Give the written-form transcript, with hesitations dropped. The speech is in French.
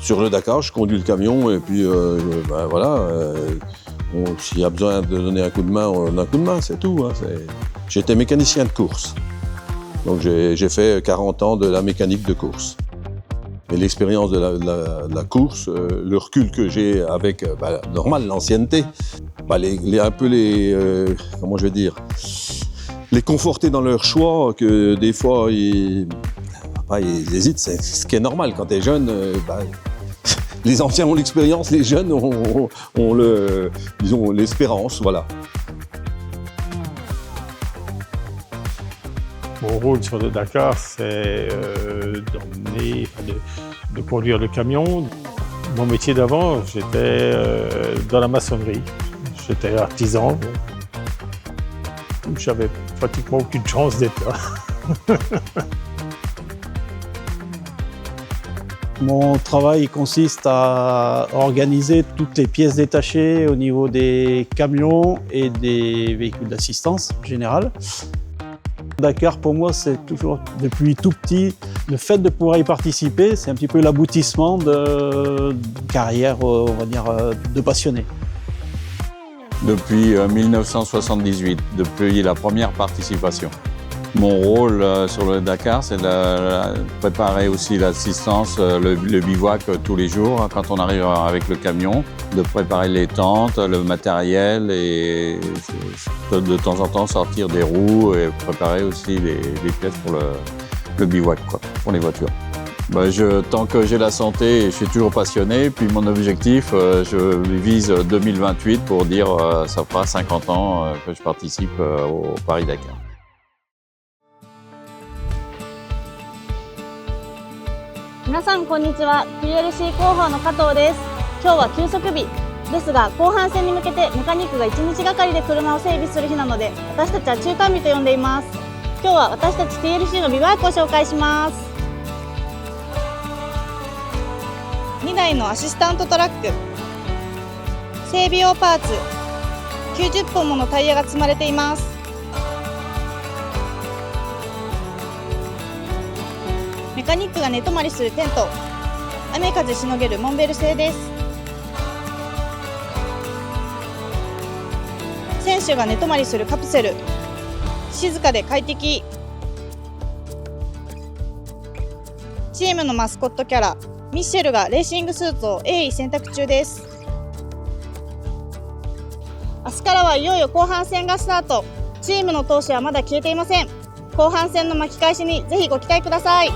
Sur le Dakar, je conduis le camion et puis ben voilà, s'il y a besoin de donner un coup de main, on donne un coup de main, c'est tout. Hein, J'étais mécanicien de course. Donc j'ai fait 40 ans de la mécanique de course. Et l'expérience de la course, le recul que j'ai avec, normal, l'ancienneté, comment je vais dire, les conforter dans leur choix, que des fois ils hésitent, c'est ce qui est normal quand tu es jeune. Les anciens ont l'expérience, les jeunes ont l'espérance, voilà. Mon rôle sur le Dakar, c'est de conduire le camion. Mon métier d'avant, j'étais dans la maçonnerie. J'étais artisan. J'avais pratiquement aucune chance d'être là. Mon travail consiste à organiser toutes les pièces détachées au niveau des camions et des véhicules d'assistance générale. Dakar, pour moi, c'est toujours, depuis tout petit, le fait de pouvoir y participer, c'est un petit peu l'aboutissement d'une carrière, on va dire, de passionné. Depuis 1978, depuis la première participation. Mon rôle sur le Dakar, c'est de préparer aussi l'assistance, le bivouac tous les jours quand on arrive avec le camion, de préparer les tentes, le matériel et de temps en temps sortir des roues et préparer aussi les pièces pour le bivouac, quoi, pour les voitures. Tant que j'ai la santé, je suis toujours passionné. Puis mon objectif, je vise 2028 pour dire ça fera 50 ans que je participe au Paris-Dakar.皆さんこんにちは。 PLC 広報の加藤です。今日は休息日ですが、後半戦に向けてメカニックが1日がかりで車を整備する日なので、私たちは中間日と呼んでいます。今日は私たち TLC のビバイクを紹介します。2台のアシスタントトラック、整備用パーツ、90本ものタイヤが積まれています。メカニックが寝泊まりするテント、雨風しのげるモンベル製です。選手が寝泊まりするカプセル、静かで快適。チームのマスコットキャラ、ミッシェルがレーシングスーツを鋭意選択中です。明日からはいよいよ後半戦がスタート。チームの闘志はまだ消えていません。後半戦の巻き返しにぜひご期待ください。